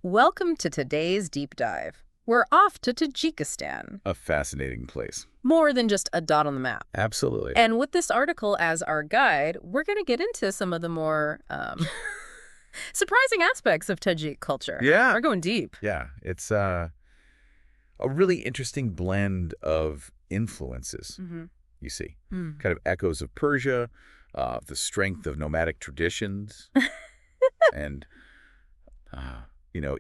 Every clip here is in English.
Welcome to today's deep dive. We're off to Tajikistan. A fascinating place. More than just a dot on the map. Absolutely. And with this article as our guide, we're going to get into some of the more surprising aspects of Tajik culture. Yeah. We're going deep. Yeah, it's a really interesting blend of influences, you see. Kind of echoes of Persia, the strength of nomadic traditions, and,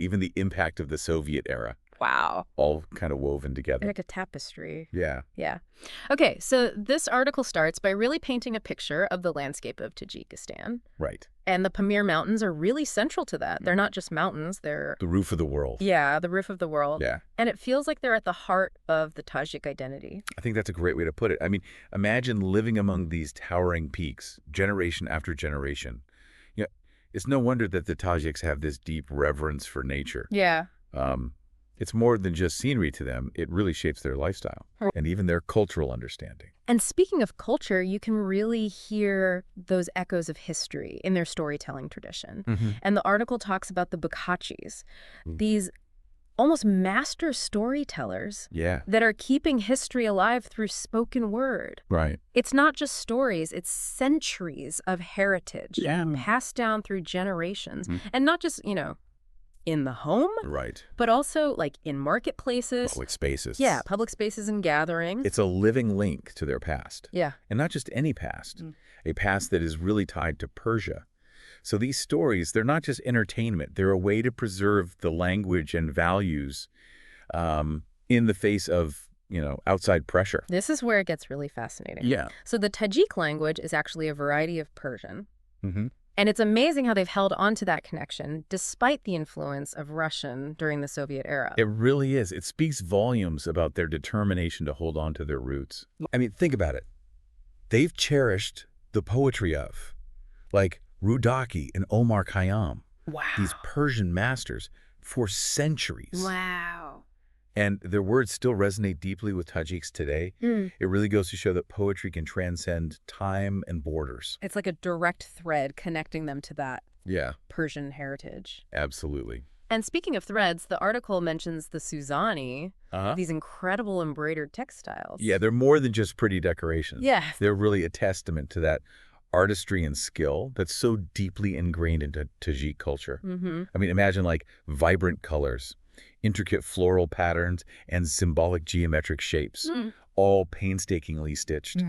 even the impact of the Soviet era, Wow. all kind of woven together. Like a tapestry. Yeah. Yeah. Okay, so this article starts by really painting a picture of the landscape of Tajikistan. Right. And the Pamir Mountains are really central to that. They're not just mountains, they're... The roof of the world. Yeah, the roof of the world. Yeah. And it feels like they're at the heart of the Tajik identity. I think that's a great way to put it. I mean, imagine living among these towering peaks, generation after generation. It's no wonder that the Tajiks have this deep reverence for nature. Yeah. It's more than just scenery to them. It really shapes their lifestyle and even their cultural understanding. And speaking of culture, you can really hear those echoes of history in their storytelling tradition. And the article talks about the Bukhachis, these almost master storytellers that are keeping history alive through spoken word. Right. It's not just stories, it's centuries of heritage passed down through generations. And not just, in the home, Right. but also like in marketplaces. Public spaces. Yeah, public spaces and gatherings. It's a living link to their past. Yeah. And not just any past, a past that is really tied to Persia. So these stories, they're not just entertainment. They're a way to preserve the language and values in the face of, outside pressure. This is where it gets really fascinating. Yeah. So the Tajik language is actually a variety of Persian. And it's amazing how they've held on to that connection despite the influence of Russian during the Soviet era. It really is. It speaks volumes about their determination to hold on to their roots. I mean, think about it. They've cherished the poetry of, like, Rudaki and Omar Khayyam, Wow. these Persian masters, for centuries. Wow. And their words still resonate deeply with Tajiks today. It really goes to show that poetry can transcend time and borders. It's like a direct thread connecting them to that Yeah, Persian heritage. absolutely. And speaking of threads, the article mentions the Suzani, these incredible embroidered textiles. Yeah, they're more than just pretty decorations. Yeah. They're really a testament to that artistry and skill that's so deeply ingrained into Tajik culture. I mean, imagine like vibrant colors, intricate floral patterns, and symbolic geometric shapes, all painstakingly stitched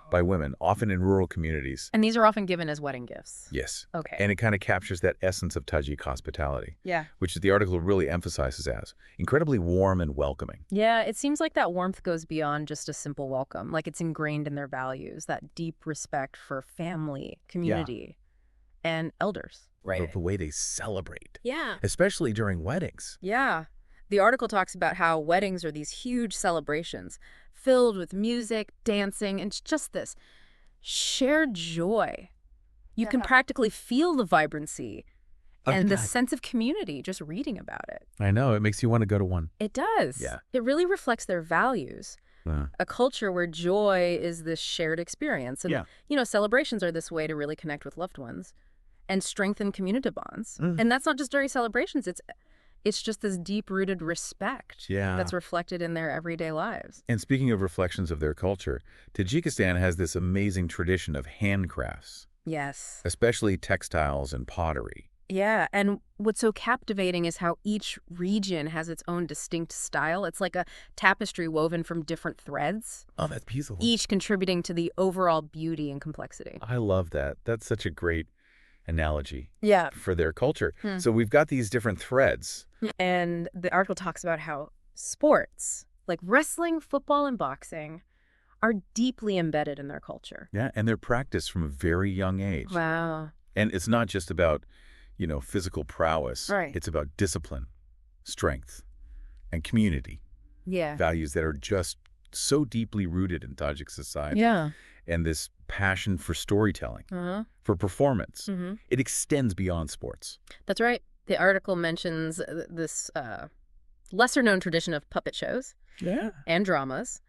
by women, often in rural communities. And these are often given as wedding gifts. Yes. Okay. And it kind of captures that essence of Tajik hospitality, Yeah. which the article really emphasizes as incredibly warm and welcoming. Yeah, it seems like that warmth goes beyond just a simple welcome. Like it's ingrained in their values, that deep respect for family, community, and elders. The way they celebrate, Yeah. especially during weddings. Yeah. The article talks about how weddings are these huge celebrations filled with music, dancing, and just this shared joy. You can practically feel the vibrancy and the sense of community just reading about it. I know. It makes you want to go to one. It does. Yeah. It really reflects their values. A culture where joy is this shared experience. And, celebrations are this way to really connect with loved ones and strengthen community bonds. And that's not just during celebrations. It's just this deep-rooted respect that's reflected in their everyday lives. And speaking of reflections of their culture, Tajikistan has this amazing tradition of handcrafts, Yes. especially textiles and pottery. Yeah, and what's so captivating is how each region has its own distinct style. It's like a tapestry woven from different threads, Oh, that's beautiful. each contributing to the overall beauty and complexity. I love that. That's such a great analogy Yeah. for their culture. So we've got these different threads. And the article talks about how sports, like wrestling, football, and boxing, are deeply embedded in their culture. Yeah, and they're practiced from a very young age. Wow. And it's not just about, physical prowess. Right. It's about discipline, strength, and community. Yeah. Values that are just so deeply rooted in Tajik society. Yeah. And this passion for storytelling, for performance, it extends beyond sports. That's right. The article mentions this lesser-known tradition of puppet shows Yeah. and dramas,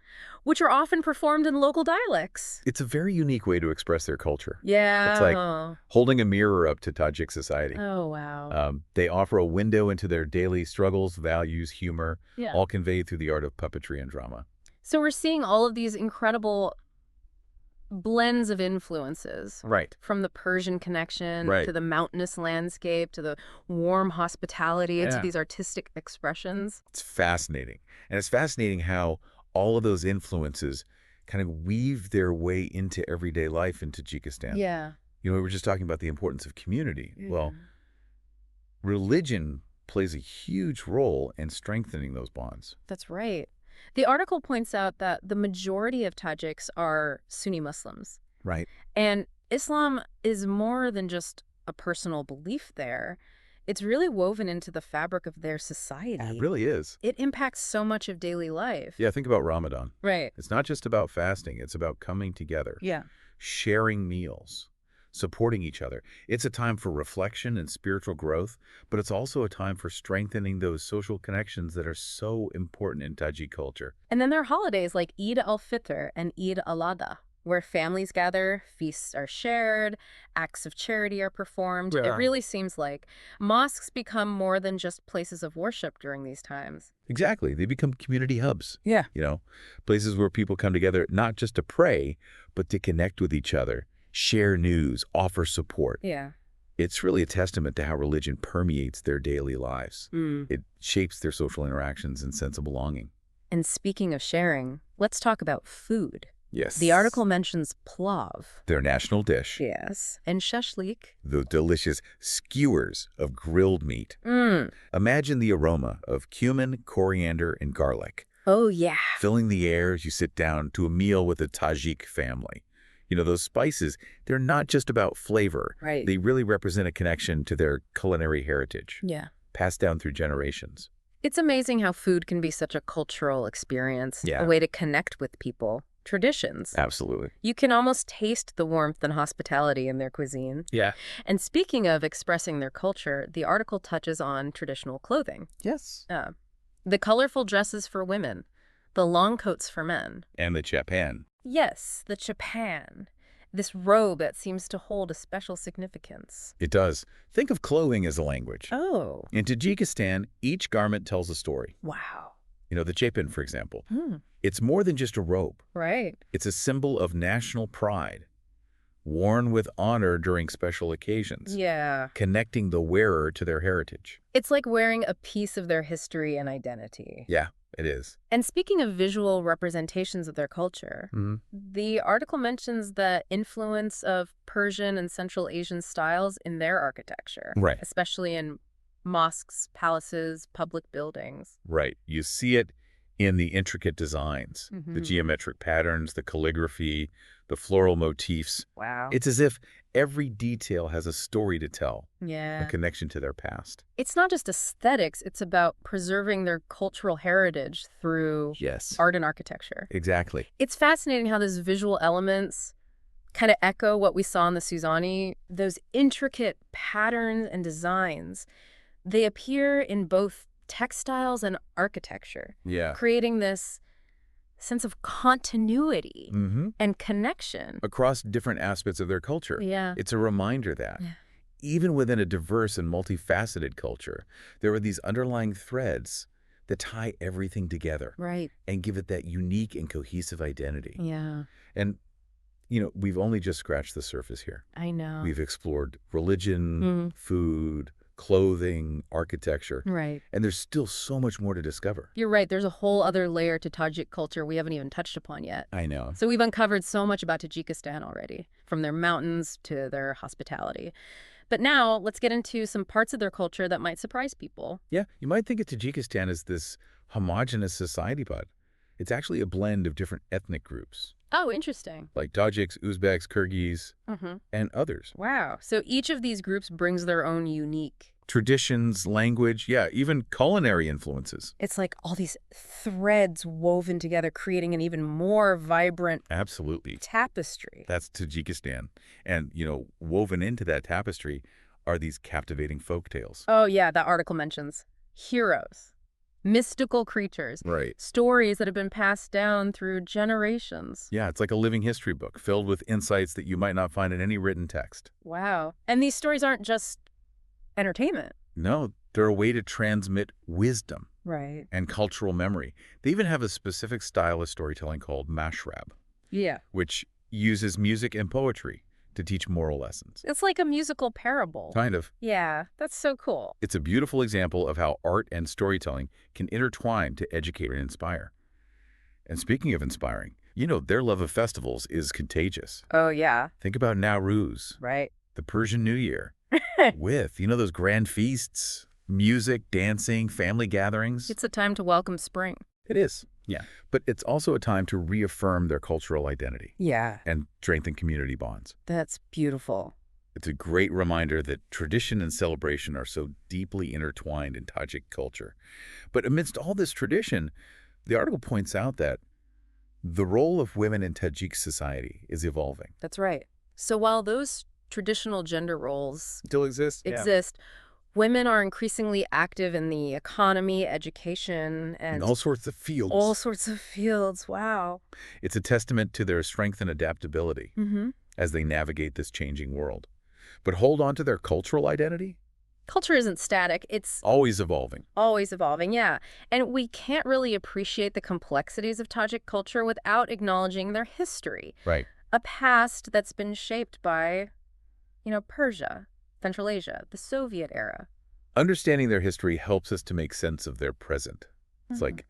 which are often performed in local dialects. It's a very unique way to express their culture. Yeah. It's like holding a mirror up to Tajik society. Oh, wow. They offer a window into their daily struggles, values, humor, Yeah. all conveyed through the art of puppetry and drama. So we're seeing all of these incredible blends of influences. Right. From the Persian connection Right. to the mountainous landscape to the warm hospitality to Yeah. these artistic expressions. It's fascinating. And it's fascinating how all of those influences kind of weave their way into everyday life in Tajikistan. Yeah. You know, we were just talking about the importance of community. Well, religion plays a huge role in strengthening those bonds. That's right. The article points out that the majority of Tajiks are Sunni Muslims. Right. And Islam is more than just a personal belief there. It's really woven into the fabric of their society. It really is. It impacts so much of daily life. Yeah, think about Ramadan. Right. It's not just about fasting. It's about coming together, Yeah. sharing meals, supporting each other. It's a time for reflection and spiritual growth, but it's also a time for strengthening those social connections that are so important in Tajik culture. And then there are holidays like Eid al-Fitr and Eid al-Adha, where families gather, feasts are shared, acts of charity are performed. Yeah. It really seems like mosques become more than just places of worship during these times. Exactly. They become community hubs. Yeah. You know, places where people come together not just to pray, but to connect with each other, share news, offer support. Yeah. It's really a testament to how religion permeates their daily lives. It shapes their social interactions and sense of belonging. And speaking of sharing, let's talk about food. Yes. The article mentions plov. Their national dish. Yes. And shashlik. The delicious skewers of grilled meat. Imagine the aroma of cumin, coriander, and garlic. Oh, yeah. Filling the air as you sit down to a meal with a Tajik family. You know, those spices, they're not just about flavor. Right. They really represent a connection to their culinary heritage, Yeah. passed down through generations. It's amazing how food can be such a cultural experience, Yeah. a way to connect with people, traditions. Absolutely. You can almost taste the warmth and hospitality in their cuisine. Yeah. And speaking of expressing their culture, the article touches on traditional clothing. Yes. The colorful dresses for women, the long coats for men. And the Japan. Yes, the chapan, this robe that seems to hold a special significance. It does. Think of clothing as a language. Oh. In Tajikistan, each garment tells a story. Wow. You know, the chapin, for example. It's more than just a robe. Right. It's a symbol of national pride, worn with honor during special occasions, Yeah. connecting the wearer to their heritage. It's like wearing a piece of their history and identity. Yeah, it is. And speaking of visual representations of their culture, the article mentions the influence of Persian and Central Asian styles in their architecture. Right. Especially in mosques, palaces, public buildings. Right. You see it in the intricate designs, the geometric patterns, the calligraphy, the floral motifs. Wow. It's as if every detail has a story to tell, Yeah. a connection to their past. It's not just aesthetics, it's about preserving their cultural heritage through Yes. art and architecture. Exactly. It's fascinating how those visual elements kind of echo what we saw in the Suzani, those intricate patterns and designs. They appear in both textiles and architecture, Yeah. creating this sense of continuity and connection. Across different aspects of their culture. Yeah. It's a reminder that even within a diverse and multifaceted culture, there are these underlying threads that tie everything together Right. and give it that unique and cohesive identity. Yeah, And, you know, we've only just scratched the surface here. I know. We've explored religion, food, clothing, architecture, Right. and there's still so much more to discover. You're right. There's a whole other layer to Tajik culture we haven't even touched upon yet. I know. So we've uncovered so much about Tajikistan already, from their mountains to their hospitality. But now let's get into some parts of their culture that might surprise people. Yeah, you might think of Tajikistan as this homogenous society, but it's actually a blend of different ethnic groups, Oh, interesting. like Tajiks, Uzbeks, Kyrgyz, and others. Wow. So each of these groups brings their own unique. Traditions, language, yeah, even culinary influences. It's like all these threads woven together, creating an even more vibrant Absolutely. tapestry. That's Tajikistan. And, you know, woven into that tapestry are these captivating folk tales. Oh, yeah, that article mentions heroes. mystical creatures. Right. Stories that have been passed down through generations. Yeah, it's like a living history book filled with insights that you might not find in any written text. Wow. And these stories aren't just entertainment. No, they're a way to transmit wisdom Right. and cultural memory. They even have a specific style of storytelling called mashrab, Yeah. which uses music and poetry to teach moral lessons. It's like a musical parable. Kind of. Yeah, that's so cool. It's a beautiful example of how art and storytelling can intertwine to educate and inspire. And speaking of inspiring, their love of festivals is contagious. Oh, yeah. Think about Nowruz, Right. the Persian New Year, with, those grand feasts, music, dancing, family gatherings. It's a time to welcome spring. It is, yeah. But it's also a time to reaffirm their cultural identity. Yeah. And strengthen community bonds. That's beautiful. It's a great reminder that tradition and celebration are so deeply intertwined in Tajik culture. But amidst all this tradition, the article points out that the role of women in Tajik society is evolving. That's right. So while those traditional gender roles Still exists? exist, women are increasingly active in the economy, education, and In all sorts of fields. all sorts of fields. Wow. It's a testament to their strength and adaptability as they navigate this changing world. But hold on to their cultural identity? Culture isn't static. It's Always evolving. always evolving, yeah. And we can't really appreciate the complexities of Tajik culture without acknowledging their history. Right. A past that's been shaped by, Persia, Central Asia, the Soviet era. Understanding their history helps us to make sense of their present. It's like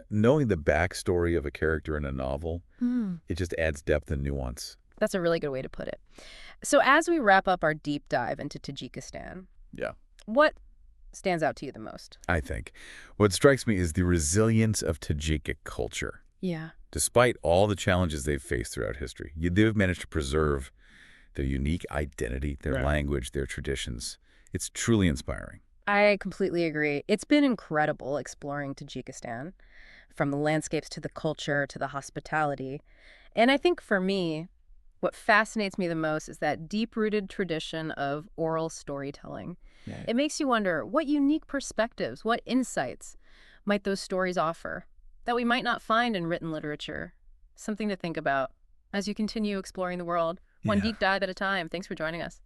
knowing the backstory of a character in a novel, it just adds depth and nuance. That's a really good way to put it. So as we wrap up our deep dive into Tajikistan, Yeah. what stands out to you the most? I think what strikes me is the resilience of Tajik culture. Yeah. Despite all the challenges they've faced throughout history, they've managed to preserve their unique identity, their language, their traditions. It's truly inspiring. I completely agree. It's been incredible exploring Tajikistan, from the landscapes to the culture to the hospitality. And I think for me, what fascinates me the most is that deep-rooted tradition of oral storytelling. Yeah. It makes you wonder, what unique perspectives, what insights might those stories offer that we might not find in written literature? Something to think about as you continue exploring the world, one deep dive at a time. Thanks for joining us.